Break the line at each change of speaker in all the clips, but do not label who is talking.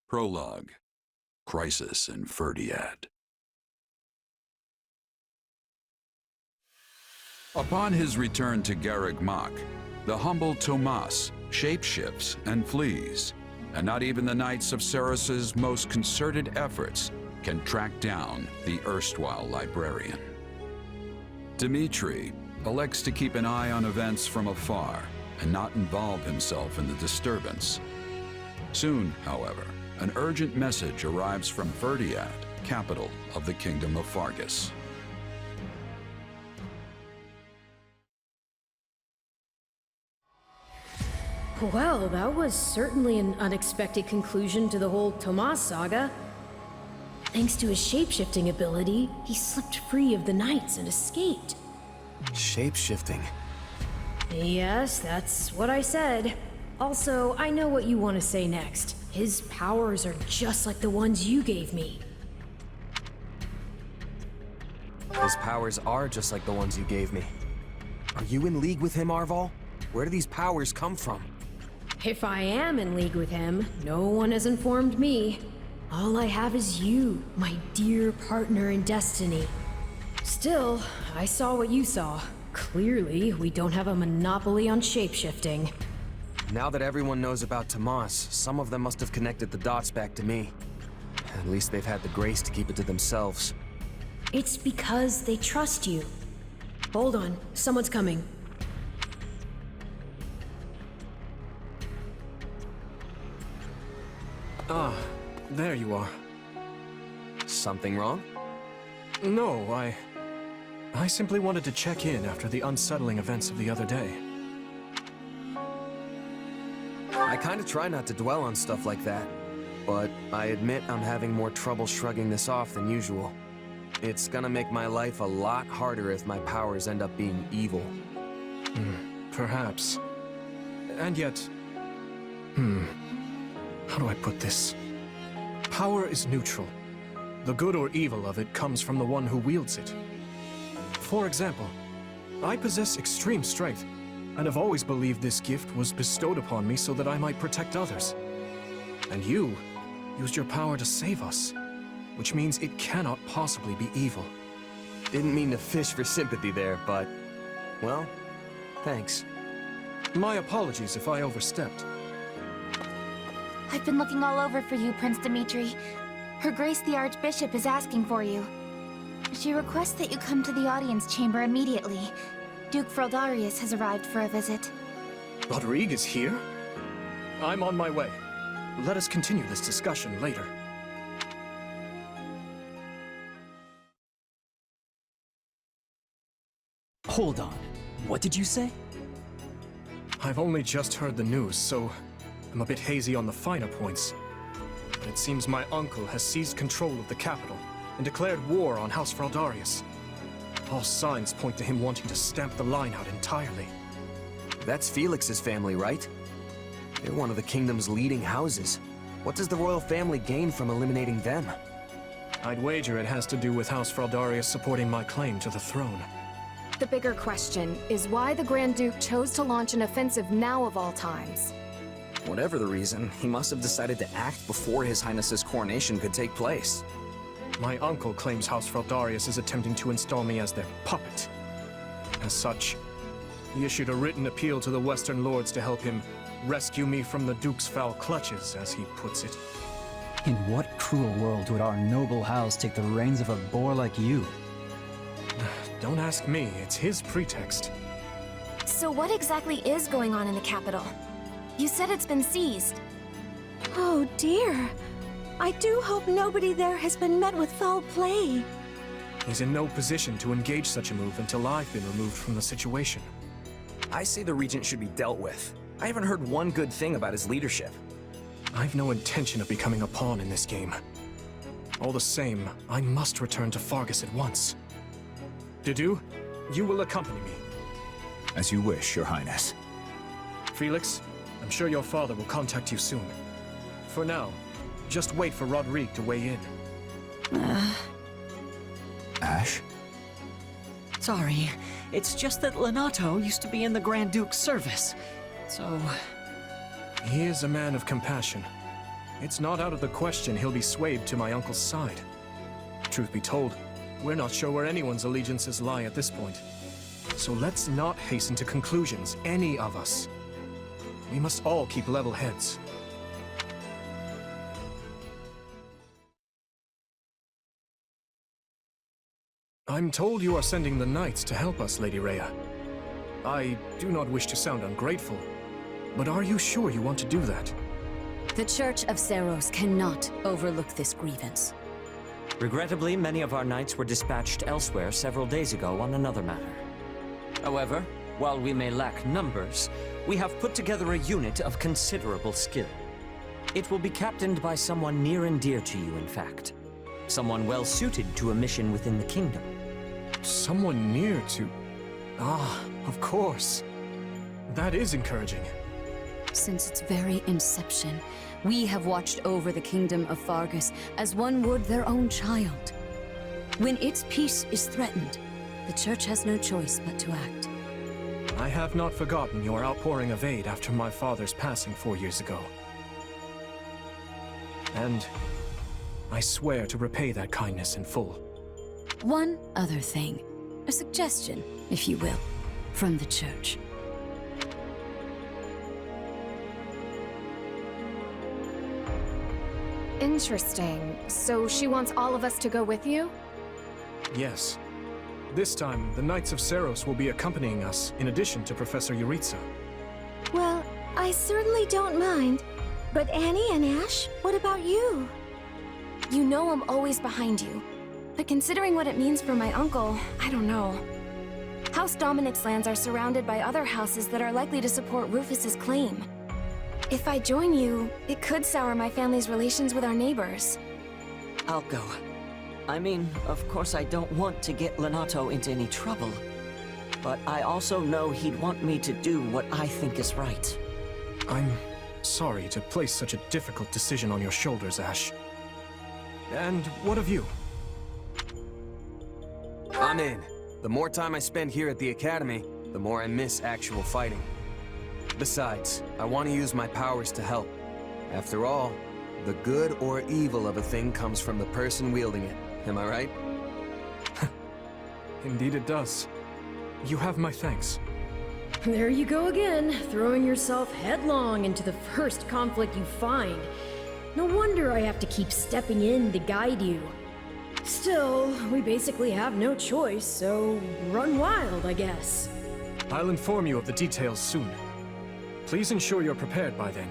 Prologue. Crisis in Ferdiad. Upon his return to Garreg Mach, the humble Tomas shapeshifts and flees, and not even the Knights of Ceres's most concerted efforts can track down the erstwhile librarian. Dimitri elects to keep an eye on events from afar and not involve himself in the disturbance. Soon, however, an urgent message arrives from Ferdiad, capital of the Kingdom of Fargus.
Well, that was certainly an unexpected conclusion to the whole Tomas saga. Thanks to his shapeshifting ability, he slipped free of the Knights and escaped.
Shapeshifting?
Yes, that's what I said. Also, I know what you want to say next. His powers are just like the ones you gave me.
His powers are just like the ones you gave me. Are you in league with him, Arval? Where do these powers come from?
If I am in league with him, no one has informed me. All I have is you, my dear partner in destiny. Still, I saw what you saw. Clearly, we don't have a monopoly on shapeshifting.
Now that everyone knows about Tomas, some of them must have connected the dots back to me. At least they've had the grace to keep it to themselves.
It's because they trust you. Hold on, someone's coming.
Ah, there you are.
Something wrong?
No, I simply wanted to check in after the unsettling events of the other day.
I kinda try not to dwell on stuff like that, but I admit I'm having more trouble shrugging this off than usual. It's gonna make my life a lot harder if my powers end up being evil.
Perhaps. And yet... How do I put this? Power is neutral. The good or evil of it comes from the one who wields it. For example, I possess extreme strength, and have always believed this gift was bestowed upon me so that I might protect others. And you used your power to save us, which means it cannot possibly be evil.
Didn't mean to fish for sympathy there, but... well, thanks.
My apologies if I overstepped.
I've been looking all over for you, Prince Dimitri. Her Grace the Archbishop is asking for you. She requests that you come to the audience chamber immediately. Duke Fraldarius has arrived for a visit.
Rodrigue is here? I'm on my way. Let us continue this discussion later.
Hold on. What did you say?
I've only just heard the news, so I'm a bit hazy on the finer points. But it seems my uncle has seized control of the capital and declared war on House Fraldarius. All signs point to him wanting to stamp the line out entirely.
That's Felix's family, right? They're one of the kingdom's leading houses. What does the royal family gain from eliminating them?
I'd wager it has to do with House Fraldarius supporting my claim to the throne.
The bigger question is why the Grand Duke chose to launch an offensive now of all times.
Whatever the reason, he must have decided to act before His Highness's coronation could take place.
My uncle claims House Fraldarius is attempting to install me as their puppet. As such, he issued a written appeal to the Western Lords to help him rescue me from the Duke's foul clutches, as he puts it.
In what cruel world would our noble house take the reins of a boor like you?
Don't ask me, it's his pretext.
So what exactly is going on in the capital? You said it's been seized.
Oh dear. I do hope nobody there has been met with foul play.
He's in no position to engage such a move until I've been removed from the situation.
I say the Regent should be dealt with. I haven't heard one good thing about his leadership.
I've no intention of becoming a pawn in this game. All the same, I must return to Fargus at once. Didu, you will accompany me.
As you wish, Your Highness.
Felix, I'm sure your father will contact you soon. For now, just wait for Rodrigue to weigh in.
Ash?
Sorry, it's just that Lenato used to be in the Grand Duke's service, so...
He is a man of compassion. it's not out of the question he'll be swayed to my uncle's side. Truth be told, we're not sure where anyone's allegiances lie at this point. So let's not hasten to conclusions, any of us. We must all keep level heads. I'm told you are sending the knights to help us, Lady Rhea. I do not wish to sound ungrateful, but are you sure you want to do that?
The Church of Seiros cannot overlook this grievance.
Regrettably, many of our knights were dispatched elsewhere several days ago on another matter. However, while we may lack numbers, we have put together a unit of considerable skill. It will be captained by someone near and dear to you, in fact. Someone well suited to a mission within the kingdom.
Someone near to... Ah, of course. That is encouraging.
Since its very inception, we have watched over the kingdom of Fargus as one would their own child. When its peace is threatened, the Church has no choice but to act.
I have not forgotten your outpouring of aid after my father's passing 4 years ago. And I swear to repay that kindness in full.
One other thing, a suggestion, if you will, from the Church.
Interesting. So she wants all of us to go with you?
Yes. This time, the Knights of Seiros will be accompanying us, in addition to Professor Yuritsa.
Well, I certainly don't mind. But Annie and Ash, what about you?
You know I'm always behind you. But considering what it means for my uncle, I don't know. House Dominic's lands are surrounded by other houses that are likely to support Rufus's claim. If I join you, it could sour my family's relations with our neighbors.
I'll go. I mean, of course I don't want to get Lenato into any trouble. But I also know he'd want me to do what I think is right.
I'm sorry to place such a difficult decision on your shoulders, Ash. And what of you?
I'm in. The more time I spend here at the Academy, the more I miss actual fighting. Besides, I want to use my powers to help. After all, the good or evil of a thing comes from the person wielding it. Am I right?
Indeed it does. You have my thanks.
There you go again, throwing yourself headlong into the first conflict you find. No wonder I have to keep stepping in to guide you. Still, we basically have no choice, so run wild, I guess.
I'll inform you of the details soon. Please ensure you're prepared by then.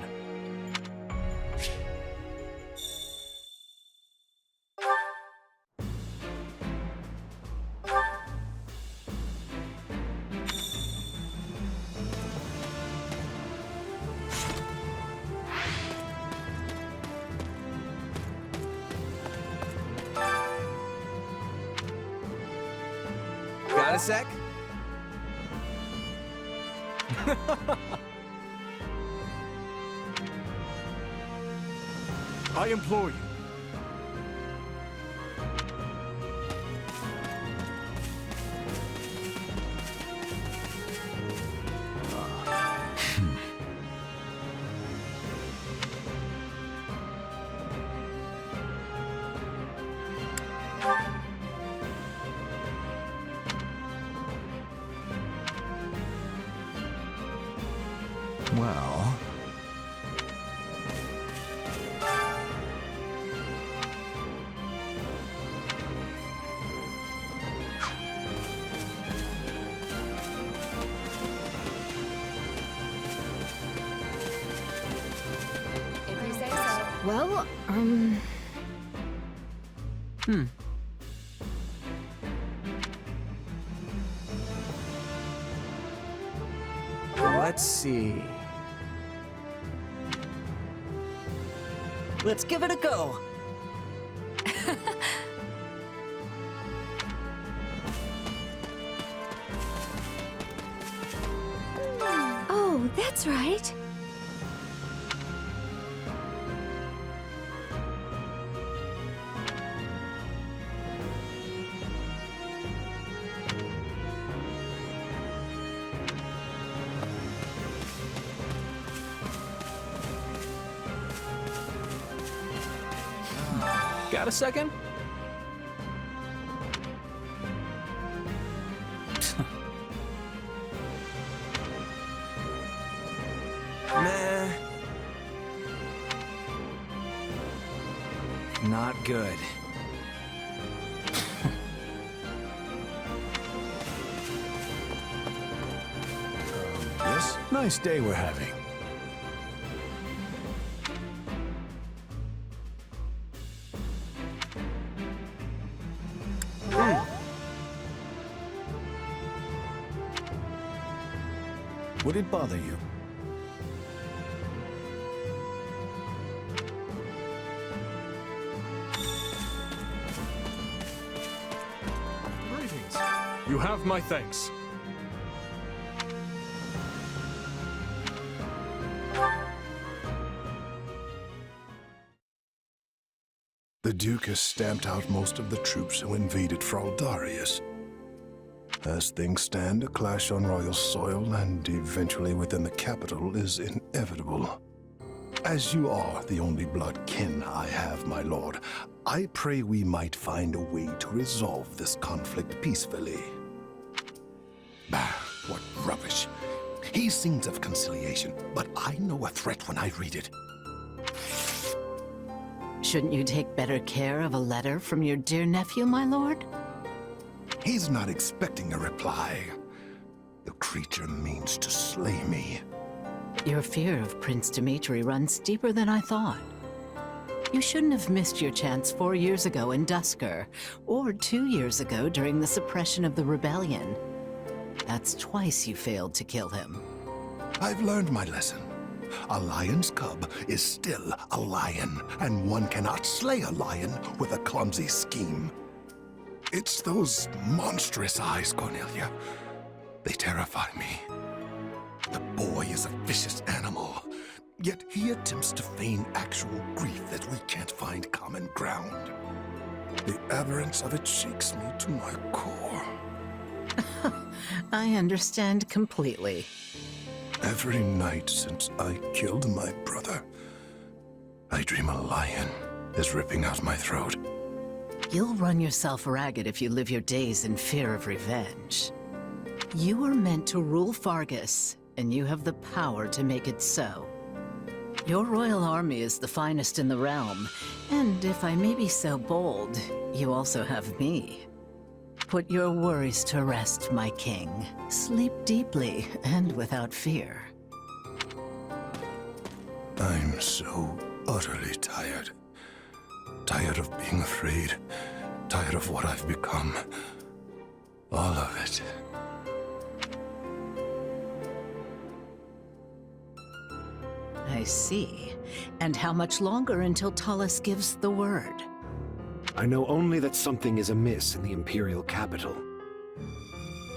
Got a sec?
I implore you.
Well...
If you say so.
Well,
Let's see.
Let's give it a go.
Oh, that's right.
Got a second?
Meh. Not good.
Yes? Nice day we're having. Would it bother you?
Greetings. You have my thanks.
The Duke has stamped out most of the troops who invaded Fraldarius. As things stand, a clash on royal soil and eventually within the capital is inevitable. As you are the only blood kin I have, my lord, I pray we might find a way to resolve this conflict peacefully. Bah, what rubbish. He sings of conciliation, but I know a threat when I read it.
Shouldn't you take better care of a letter from your dear nephew, my lord?
He's not expecting a reply. The creature means to slay me.
Your fear of Prince Dimitri runs deeper than I thought. You shouldn't have missed your chance 4 years ago in Dusker, or 2 years ago during the suppression of the rebellion. That's twice you failed to kill him.
I've learned my lesson. A lion's cub is still a lion, and one cannot slay a lion with a clumsy scheme. It's those monstrous eyes, Cornelia. They terrify me. The boy is a vicious animal, yet he attempts to feign actual grief that we can't find common ground. The aberrance of it shakes me to my core.
I understand completely.
Every night since I killed my brother, I dream a lion is ripping out my throat.
You'll run yourself ragged if you live your days in fear of revenge. You were meant to rule Fargus, and you have the power to make it so. Your royal army is the finest in the realm, and if I may be so bold, you also have me. Put your worries to rest, my king. Sleep deeply and without fear.
I'm so utterly tired. Tired of being afraid. Tired of what I've become. All of it.
I see. And how much longer until Tullus gives the word?
I know only that something is amiss in the Imperial capital.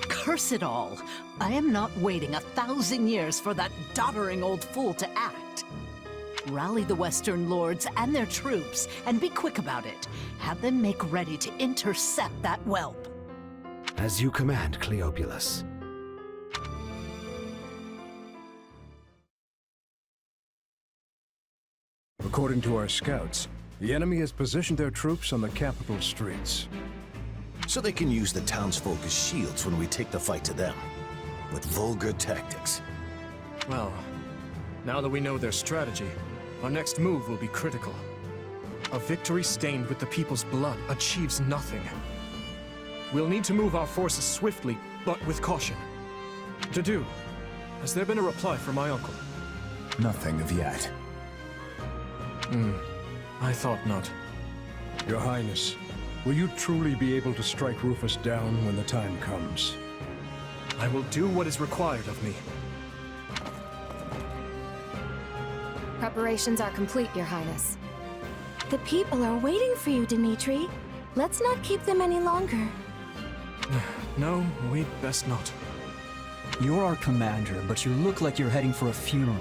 Curse it all! I am not waiting 1,000 years for that doddering old fool to act. Rally the Western lords and their troops, and be quick about it. Have them make ready to intercept that whelp.
As you command, Cleobulus.
According to our scouts, the enemy has positioned their troops on the capital streets.
So they can use the townsfolk as shields when we take the fight to them. With vulgar tactics.
Well, now that we know their strategy, our next move will be critical. A victory stained with the people's blood achieves nothing. We'll need to move our forces swiftly, but with caution. To do, has there been a reply from my uncle?
Nothing of yet.
I thought not.
Your Highness, will you truly be able to strike Rufus down when the time comes?
I will do what is required of me.
Preparations are complete, Your Highness.
The people are waiting for you, Dimitri. Let's not keep them any longer.
No, we'd best not.
You're our commander, but you look like you're heading for a funeral.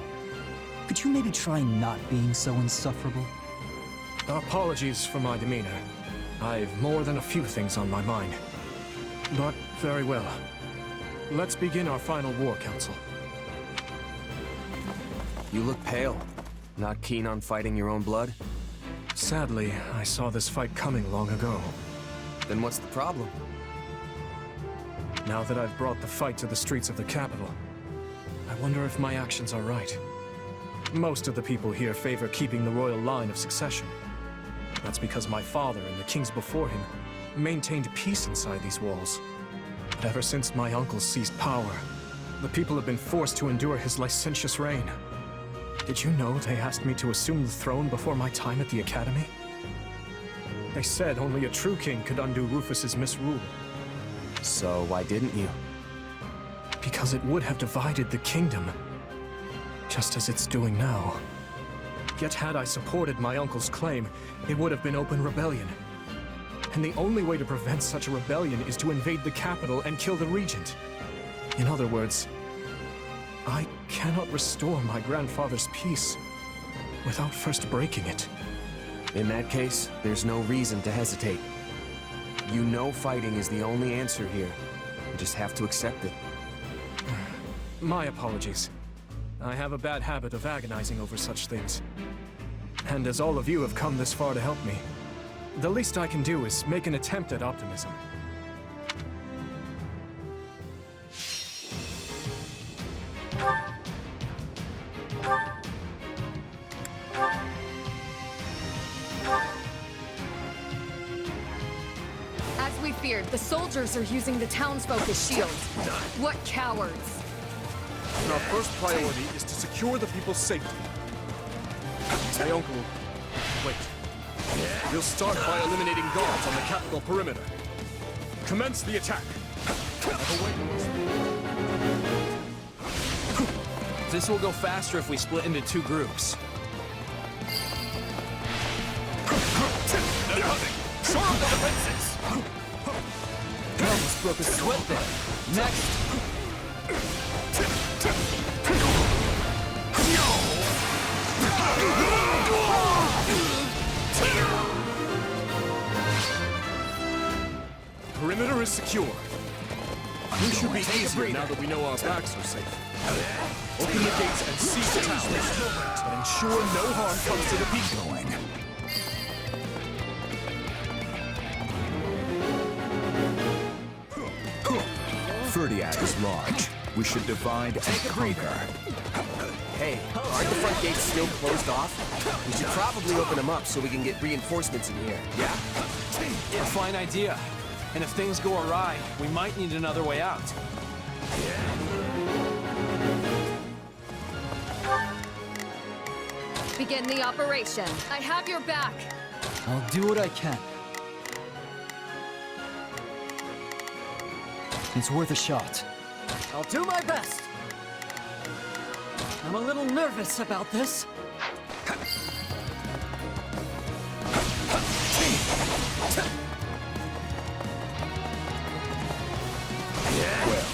Could you maybe try not being so insufferable?
Apologies for my demeanor. I've more than a few things on my mind. But very well. Let's begin our final war council.
You look pale. Not keen on fighting your own blood?
Sadly, I saw this fight coming long ago.
Then what's the problem?
Now that I've brought the fight to the streets of the capital, I wonder if my actions are right. Most of the people here favor keeping the royal line of succession. That's because my father and the kings before him maintained peace inside these walls. But ever since my uncle seized power, the people have been forced to endure his licentious reign. Did you know they asked me to assume the throne before my time at the academy? They said only a true king could undo Rufus's misrule.
So why didn't you?
Because it would have divided the kingdom, just as it's doing now. Yet had I supported my uncle's claim, it would have been open rebellion. And the only way to prevent such a rebellion is to invade the capital and kill the regent. In other words, I cannot restore my grandfather's peace without first breaking it.
In that case, there's no reason to hesitate. You know fighting is the only answer here. You just have to accept it.
My apologies. I have a bad habit of agonizing over such things. And as all of you have come this far to help me, the least I can do is make an attempt at optimism.
As we feared, the soldiers are using the townsfolk as shields. What cowards!
Our first priority is to secure the people's safety. My uncle... Wait. We'll start by eliminating guards on the capital perimeter. Commence the attack.
This will go faster if we split into two groups.
Shore up the defenses!
Almost broke a sweat there. Next.
Perimeter is secure. We should be easier now that we know our backs are safe. Open the gates and seize the town, but ensure no harm comes to the people.
Ferdiad is large. We should divide and conquer.
Hey, aren't the front gates still closed off? We should probably open them up so we can get reinforcements in here.
Yeah. A fine idea. And if things go awry, we might need another way out.
Begin the operation. I have your back.
I'll do what I can. It's worth a shot.
I'll do my best. I'm a little nervous about this.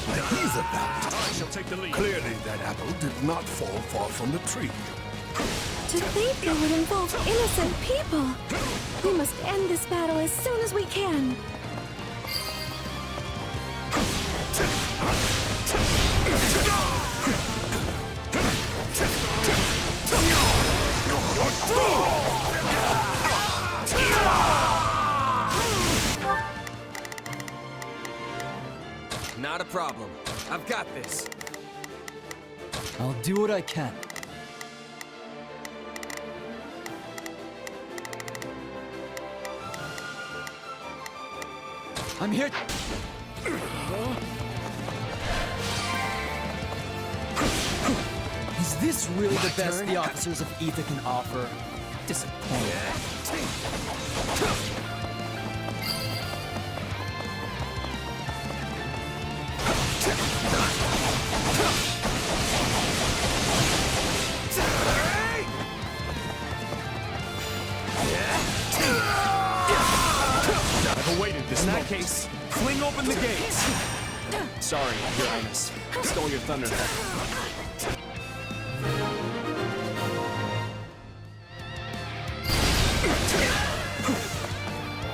Well, he's about it.
I shall take the lead.
Clearly, that apple did not fall far from the tree.
To think it would involve innocent people! We must end this battle as soon as we can!
Not a problem. I've got this.
I'll do what I can. I'm here. Is this really the best the officers of Ether can offer? Disappointing.
I've awaited this.
In that case, fling open the gates. Sorry, Your Highness. Stole your thunder.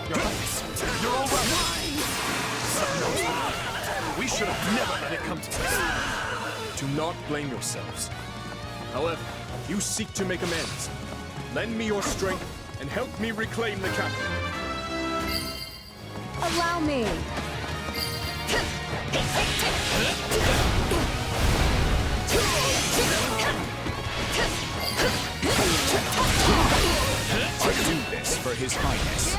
Your Highness, you're all right. We should have never let it come to this. Do not blame yourselves. However, if you seek to make amends, lend me your strength, and help me reclaim the capital.
Allow me.
I do this for His Highness.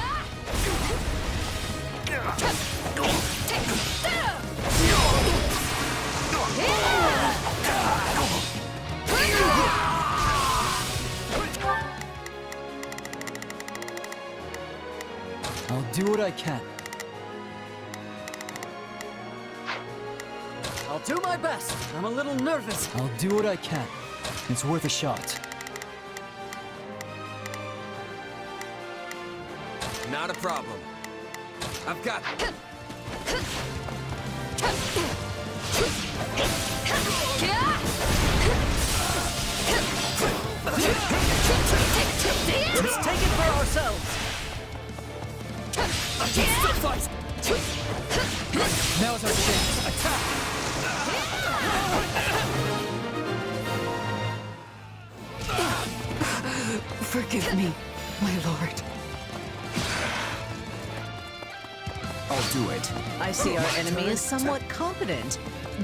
I'll do what I can.
I'll do my best. I'm a little nervous.
I'll do what I can. It's worth a shot.
Not a problem. I've got it.
Let's take it for ourselves.
Now's our chance. Attack!
Forgive me, my lord.
I'll do it.
I see our enemy is somewhat competent.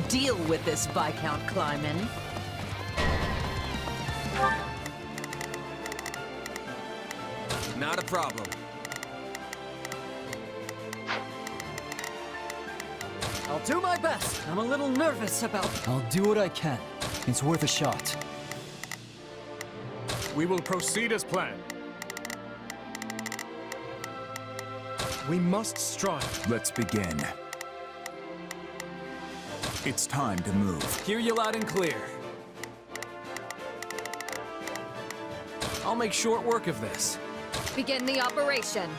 Deal with this, Viscount Kleiman.
Not a problem.
I'll do my best. I'm a little nervous about...
I'll do what I can. It's worth a shot.
We will proceed as planned. We must strive.
Let's begin. It's time to move.
Hear you loud and clear. I'll make short work of this.
Begin the operation.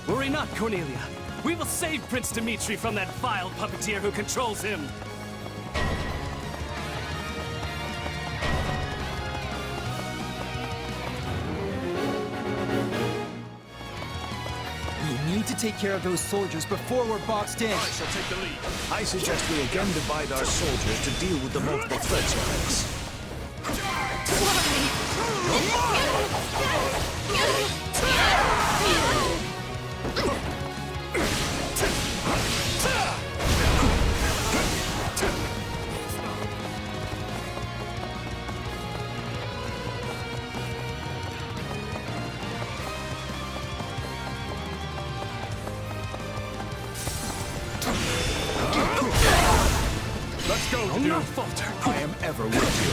Worry not, Cornelia. We will save Prince Dimitri from that vile puppeteer who controls him.
We need to take care of those soldiers before we're boxed in.
I shall take the lead.
I suggest we again divide our soldiers to deal with the multiple threats of this.
Let's go,
Do not falter.
I am ever with you.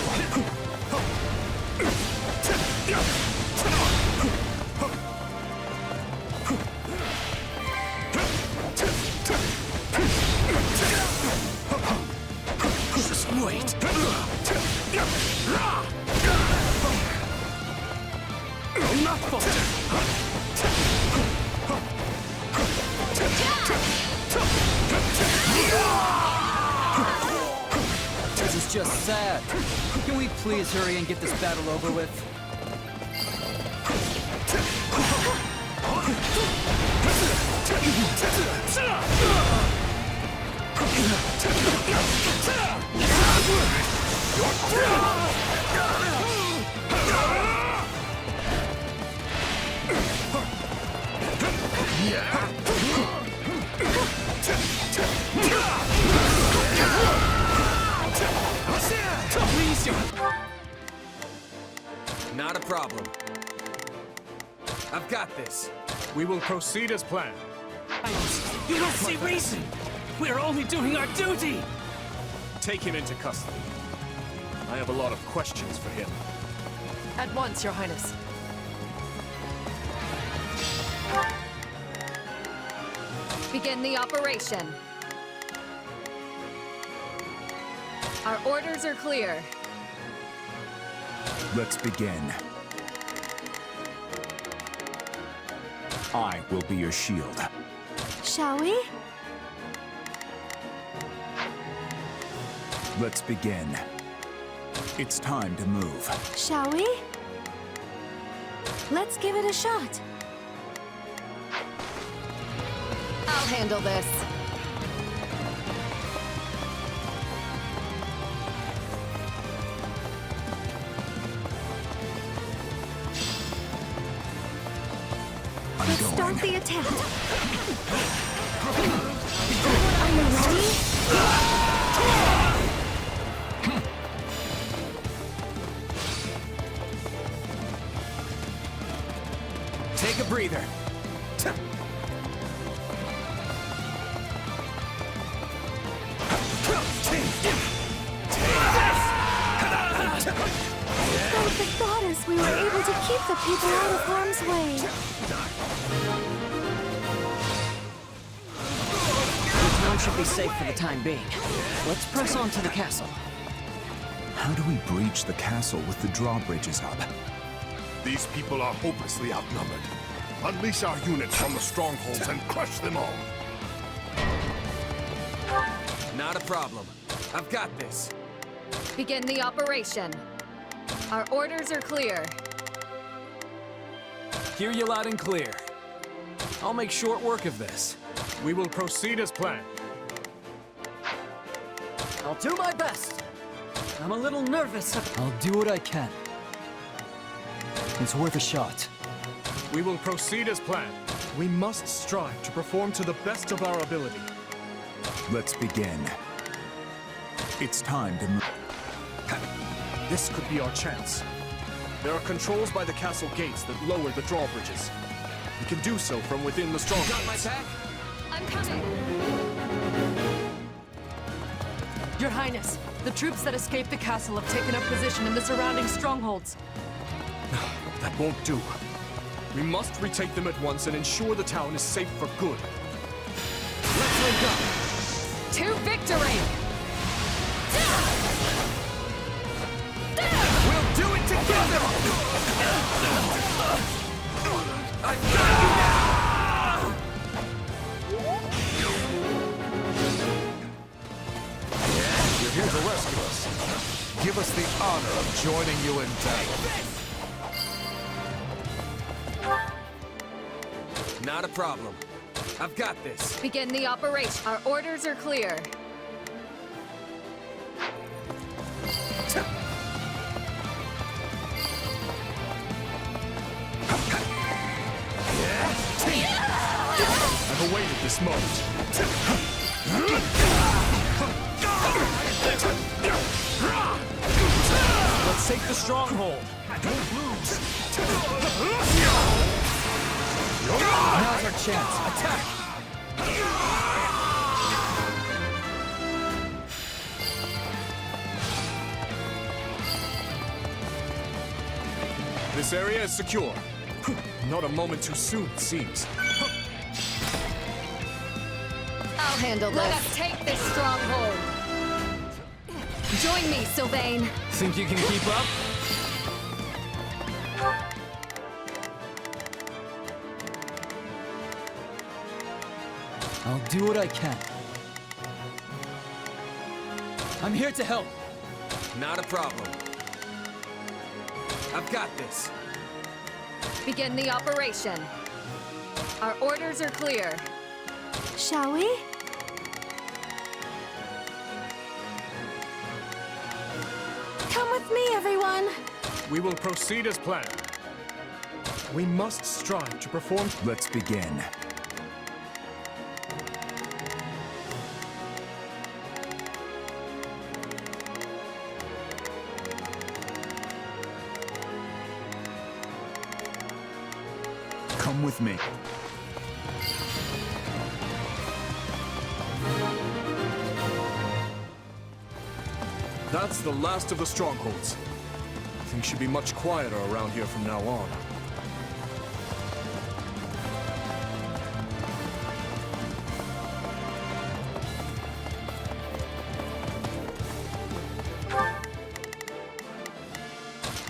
Just wait. Do not falter.
This is just sad. Can we please hurry and get this battle over with?
Not a problem. I've got this.
We will proceed as planned.
You don't see reason. We're only doing our duty.
Take him into custody. I have a lot of questions for him.
At once, Your Highness. Begin the operation. Our orders are clear.
Let's begin. I will be your shield.
Shall we?
Let's begin. It's time to move.
Shall we? Let's give it a shot.
I'll handle this.
the attack. Are you ready?
Take a breather.
Thank the goddess we were able to keep the people out of harm's way.
The town should be safe for the time being. Let's press on to the castle.
How do we breach the castle with the drawbridges up?
These people are hopelessly outnumbered. Unleash our units from the strongholds and crush them all.
Not a problem. I've got this.
Begin the operation. Our orders are clear.
Hear you loud and clear. I'll make short work of this.
We will proceed as planned.
I'll do my best. I'm a little nervous.
I'll do what I can. It's worth a shot.
We will proceed as planned. We must strive to perform to the best of our ability.
Let's begin. It's time to move.
This could be our chance. There are controls by the castle gates that lower the drawbridges. We can do so from within the strongholds.
Got my back?
I'm coming.
Your Highness, the troops that escaped the castle have taken up position in the surrounding strongholds.
That won't do. We must retake them at once and ensure the town is safe for good.
Let's link up. To victory!
We'll do it together! I've got you now!
You're here to rescue us. Give us the honor of joining you in battle.
Not a problem. I've got this.
Begin the operation. Our orders are clear.
I've awaited this moment.
Let's take the stronghold.
Now's our chance. Attack!
This area is secure. Not a moment too soon, it seems.
I'll handle this. Let us take this stronghold. Join me, Sylvain.
Think you can keep up?
I'll do what I can. I'm here to help.
Not a problem. I've got this.
Begin the operation. Our orders are clear.
Shall we? Come with me, everyone.
We will proceed as planned. We must strive to perform.
Let's begin. Come with me.
That's the last of the strongholds. Things should be much quieter around here from now on.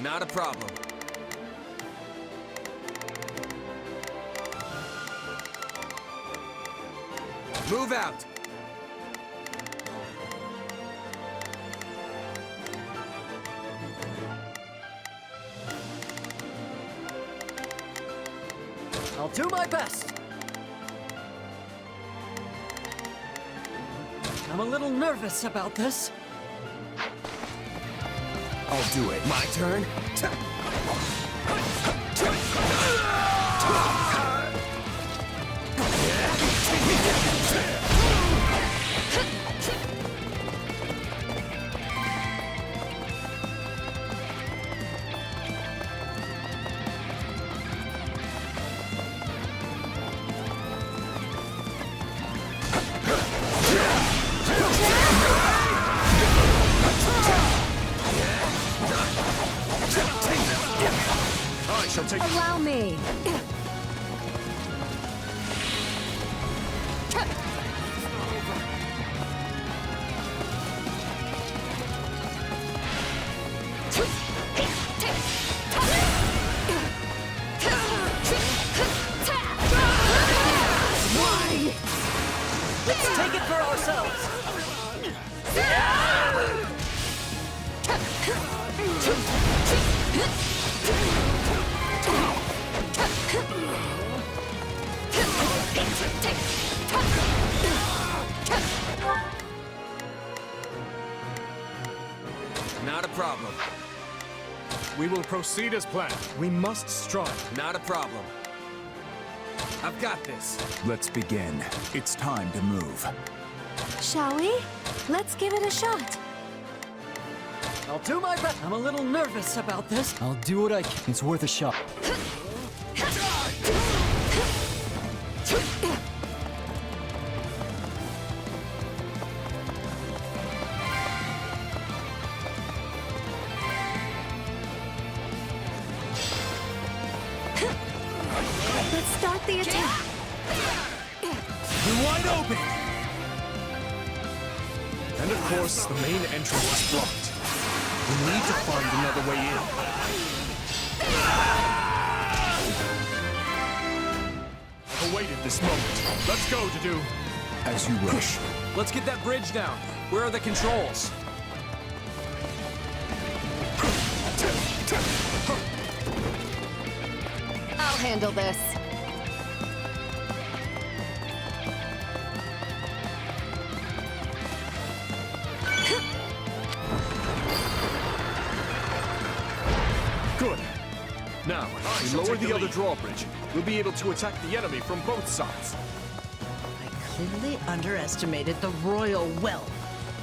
Not a problem. Move out!
I'll do my best. I'm a little nervous about this.
I'll do it.
My turn.
take...
Allow me.
Let's take it for ourselves!
Not a problem.
We will proceed as planned.
We must strive.
Not a problem. I've got this.
Let's begin. It's time to move.
Shall we? Let's give it a shot.
I'll do my best. I'm a little nervous about this.
I'll do what I can. It's worth a shot.
Let's start the attack.
You're wide open! And of course, the main entrance is blocked. We need to find another way in. I've awaited this moment. Let's go, Dedu.
As you wish.
Let's get that bridge down. Where are the controls?
I'll handle this.
Good. Now, if we lower the other drawbridge, we'll be able to attack the enemy from both sides.
Clearly underestimated the royal wealth.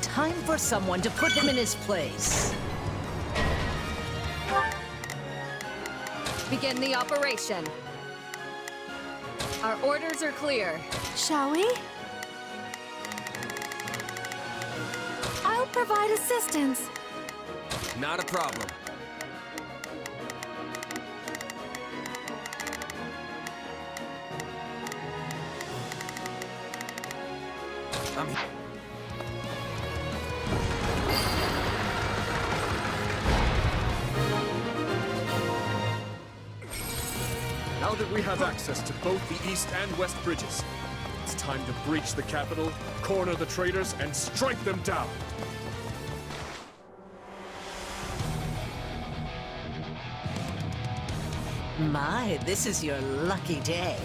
Time for someone to put him in his place.
Begin the operation. Our orders are clear.
Shall we? I'll provide assistance.
Not a problem.
Now that we have access to both the east and west bridges, it's time to breach the capital, corner the traitors, and strike them down.
My, this is your lucky day.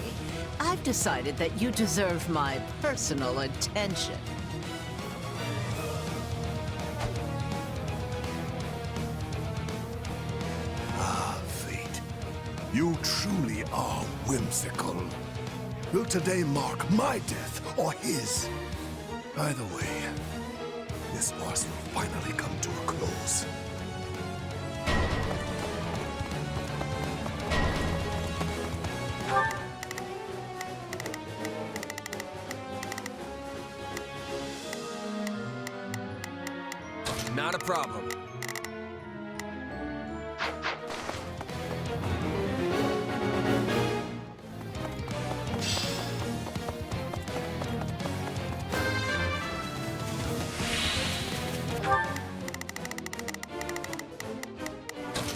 I've decided that you deserve my personal attention.
Ah, fate. You truly are whimsical. Will today mark my death or his? Either way, this farce will finally come to a close.
Not a problem.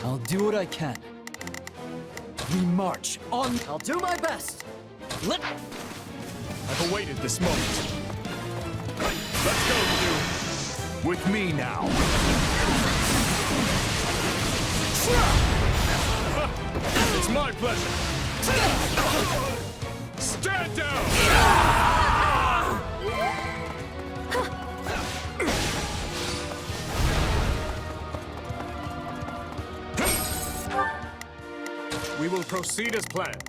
I'll do what I can. We march on.
I'll do my best.
I've awaited this moment. Let's go, Dedu.
With me now.
It's my pleasure. Stand down! We will proceed as planned.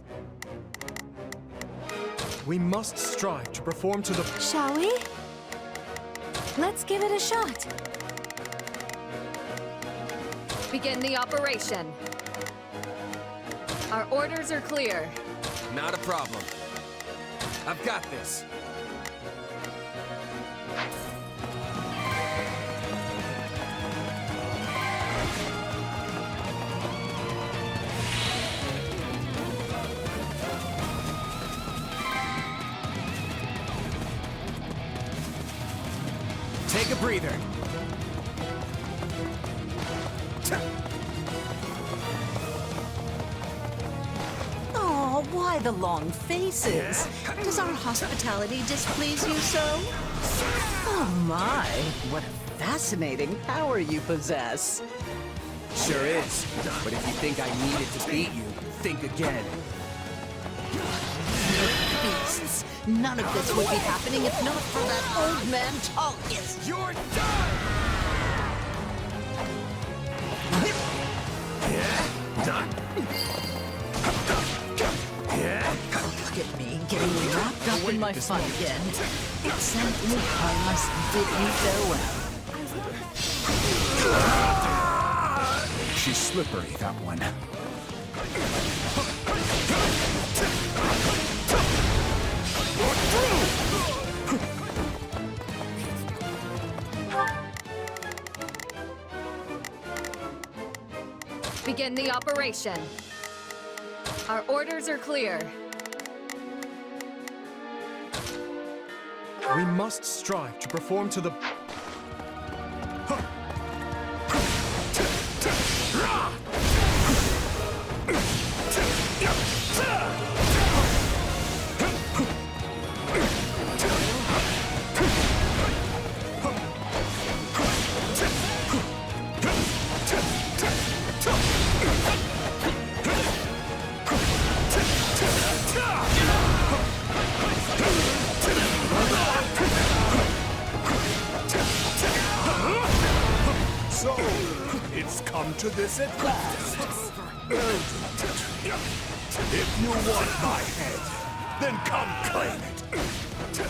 We must strive to perform to the...
Shall we? Let's give it a shot.
Begin the operation. Our orders are clear.
Not a problem. I've got this. breather.
Oh, why the long faces? Does our hospitality displease you so? Oh my, what a fascinating power you possess.
Sure is. But if you think I needed to beat you, think again.
Beasts. None of this would be happening if not for that old man Tullius.
You're done! Done.
Look at me getting wrapped up in my fun again. Exactly how I must bid you farewell.
She's slippery, that one.
Begin the operation. Our orders are clear.
We must strive to perform to the...
So, it's come to this at last. If you want my head, then come claim it.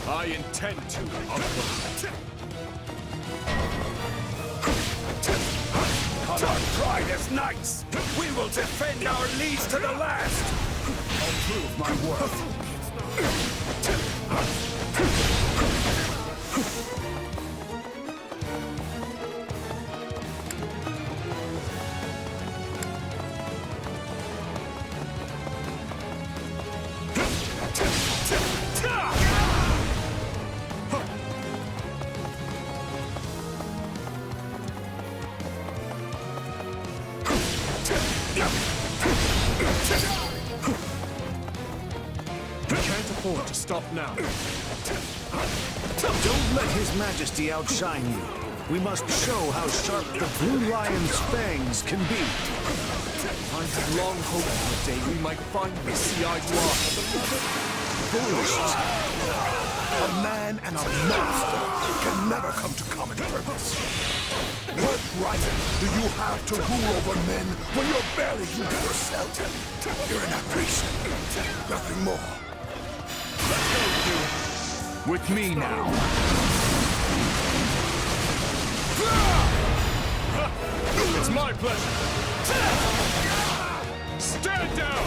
I intend to, Uncle.
On our pride as knights, we will defend our liege to the last. I'll prove my worth.
To stop now.
Don't let His Majesty outshine you. We must show how sharp the Blue Lion's fangs can be.
I had long hoped for a day we might finally see eye to eye.
Foolishness. A man and a monster can never come to common purpose. What right do you have to rule over men when you're barely human yourself? You're an apparition, nothing more. With me now.
It's my pleasure. Stand down!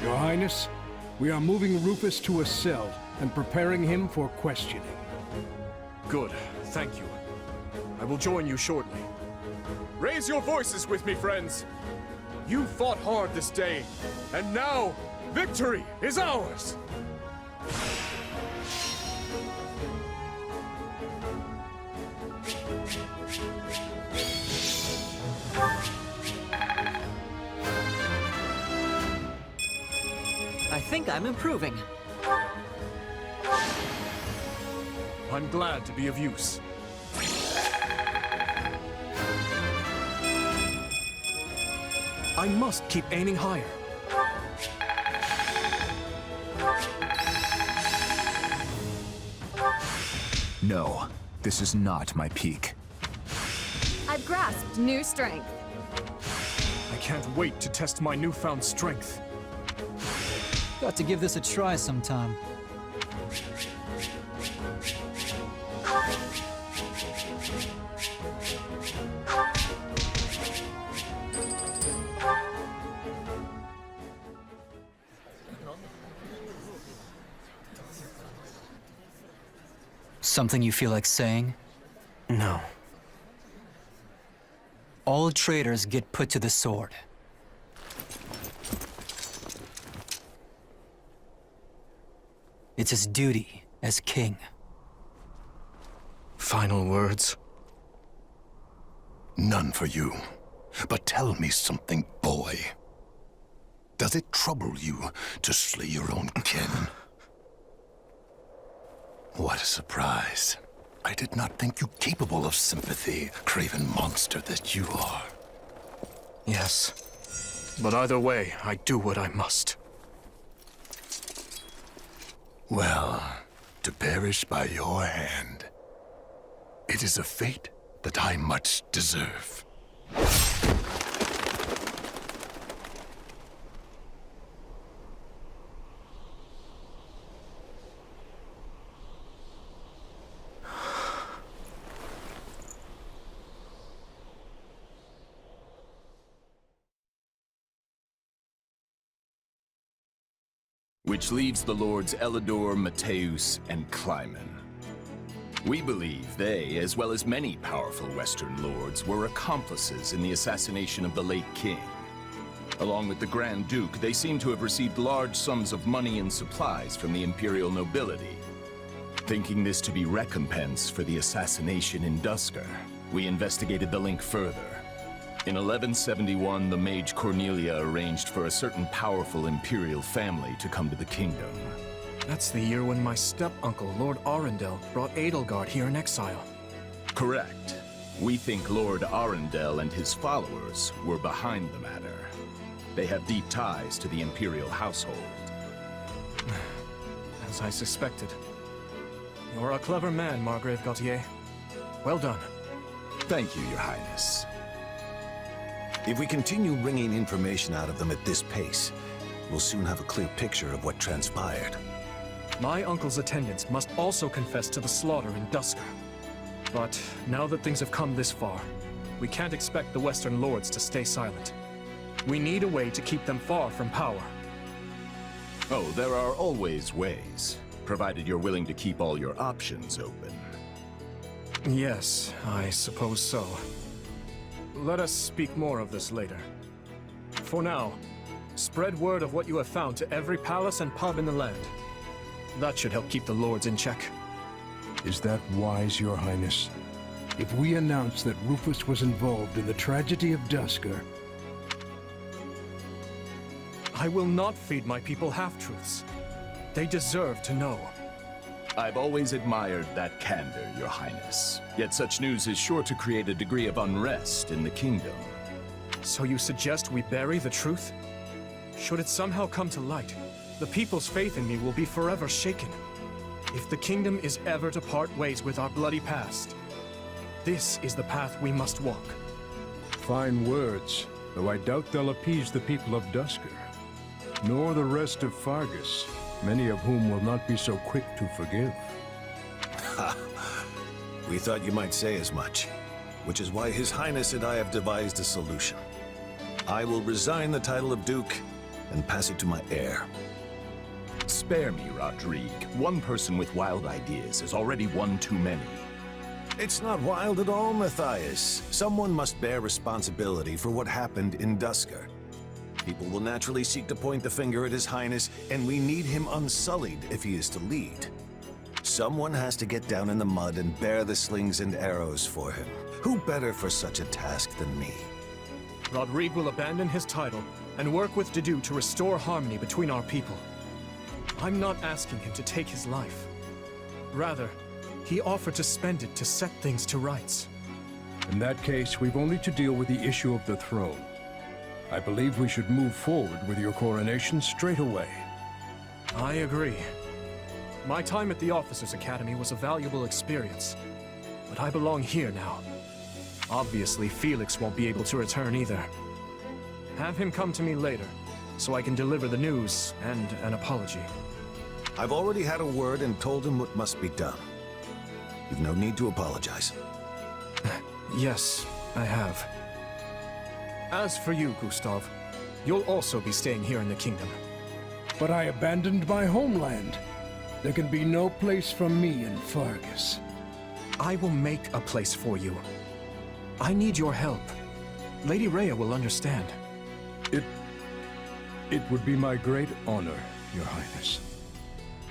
Your Highness, we are moving Rufus to a cell and preparing him for questioning.
Good, thank you. I will join you shortly. Raise your voices with me, friends! You fought hard this day, and now, victory is ours!
I think I'm improving.
I'm glad to be of use.
I must keep aiming higher.
No, this is not my peak.
I've grasped new strength.
I can't wait to test my newfound strength.
Got to give this a try sometime. Something you feel like saying?
No.
All traitors get put to the sword. It's his duty as king.
Final words?
None for you. But tell me something, boy. Does it trouble you to slay your own kin? What a surprise. I did not think you capable of sympathy, craven monster that you are.
Yes. But either way, I do what I must.
Well, to perish by your hand, it is a fate that I much deserve.
Which leaves the lords Elidor, Mateus, and Kleiman. We believe they, as well as many powerful Western lords, were accomplices in the assassination of the late king. Along with the Grand Duke, they seem to have received large sums of money and supplies from the imperial nobility. Thinking this to be recompense for the assassination in Duscur, we investigated the link further. In 1171, the mage Cornelia arranged for a certain powerful imperial family to come to the kingdom.
That's the year when my step-uncle, Lord Arundel, brought Edelgard here in exile.
Correct. We think Lord Arundel and his followers were behind the matter. They have deep ties to the imperial household.
As I suspected. You're a clever man, Margrave Gautier. Well done.
Thank you, Your Highness.
If we continue wringing information out of them at this pace, we'll soon have a clear picture of what transpired.
My uncle's attendants must also confess to the slaughter in Duscur. But now that things have come this far, we can't expect the Western lords to stay silent. We need a way to keep them far from power.
Oh, there are always ways, provided you're willing to keep all your options open.
Yes, I suppose so. Let us speak more of this later. For now, spread word of what you have found to every palace and pub in the land. That should help keep the lords in check.
Is that wise, Your Highness? If we announce that Rufus was involved in the tragedy of Duscur...
I will not feed my people half-truths. They deserve to know.
I've always admired that candor, Your Highness. Yet such news is sure to create a degree of unrest in the kingdom.
So you suggest we bury the truth? Should it somehow come to light, the people's faith in me will be forever shaken. If the kingdom is ever to part ways with our bloody past, this is the path we must walk.
Fine words, though I doubt they'll appease the people of Duscur. Nor the rest of Fargus, many of whom will not be so quick to forgive.
Ha! We thought you might say as much, which is why His Highness and I have devised a solution. I will resign the title of Duke and pass it to my heir.
Spare me, Rodrigue. One person with wild ideas is already one too many.
It's not wild at all, Matthias. Someone must bear responsibility for what happened in Duscur. People will naturally seek to point the finger at His Highness, and we need him unsullied if he is to lead. Someone has to get down in the mud and bear the slings and arrows for him. Who better for such a task than me?
Rodrigue will abandon his title and work with Dedu to restore harmony between our people. I'm not asking him to take his life. Rather, he offered to spend it to set things to rights.
In that case, we've only to deal with the issue of the throne. I believe we should move forward with your coronation straight away.
I agree. My time at the Officers' Academy was a valuable experience, but I belong here now. Obviously, Felix won't be able to return either. Have him come to me later, so I can deliver the news and an apology.
I've already had a word and told him what must be done. You've no need to apologize.
Yes, I have. As for you, Gustav, you'll also be staying here in the kingdom.
But I abandoned my homeland. There can be no place for me in Fargus.
I will make a place for you. I need your help. Lady Rhea will understand.
It would be my great honor, Your Highness.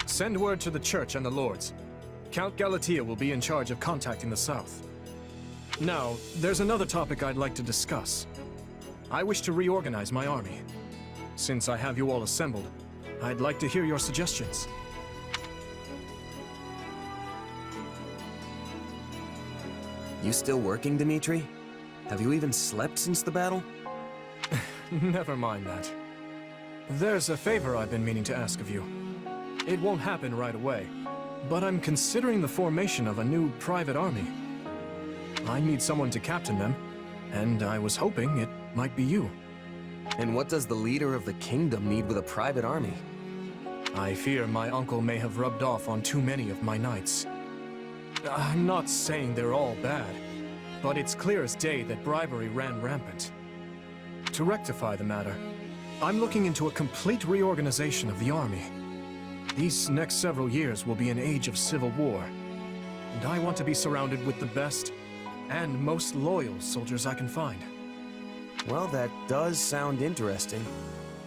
Send word to the Church and the Lords. Count Galatea will be in charge of contacting the South. Now, there's another topic I'd like to discuss. I wish to reorganize my army. Since I have you all assembled, I'd like to hear your suggestions.
You still working, Dimitri? Have you even slept since the battle?
Never mind that. There's a favor I've been meaning to ask of you. It won't happen right away, but I'm considering the formation of a new private army. I need someone to captain them, and I was hoping it might be you.
And what does the leader of the kingdom need with a private army?
I fear my uncle may have rubbed off on too many of my knights. I'm not saying they're all bad, but it's clear as day that bribery ran rampant. To rectify the matter, I'm looking into a complete reorganization of the army. These next several years will be an age of civil war, and I want to be surrounded with the best and most loyal soldiers I can find.
Well, that does sound interesting.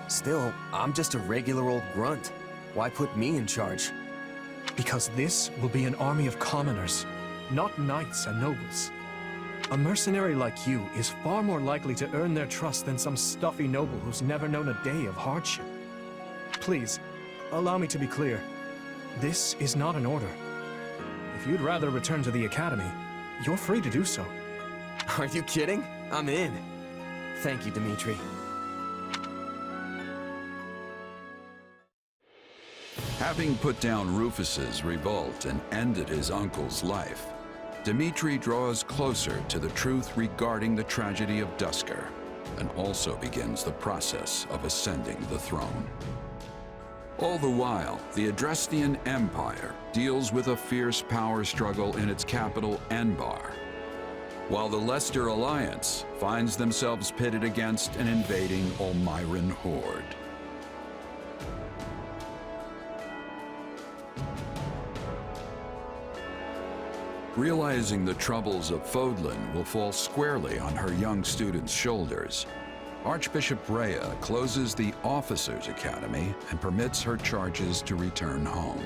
Still, I'm just a regular old grunt. Why put me in charge?
Because this will be an army of commoners, not knights and nobles. A mercenary like you is far more likely to earn their trust than some stuffy noble who's never known a day of hardship. Please, allow me to be clear. This is not an order. If you'd rather return to the academy, you're free to do so.
Are you kidding? I'm in. Thank you, Dimitri.
Having put down Rufus's revolt and ended his uncle's life, Dimitri draws closer to the truth regarding the tragedy of Duscur, and also begins the process of ascending the throne. All the while, the Adrestian Empire deals with a fierce power struggle in its capital, Enbar, while the Leicester Alliance finds themselves pitted against an invading Olmyran horde. Realizing the troubles of Fodlan will fall squarely on her young students' shoulders, Archbishop Rhea closes the Officers' Academy and permits her charges to return home.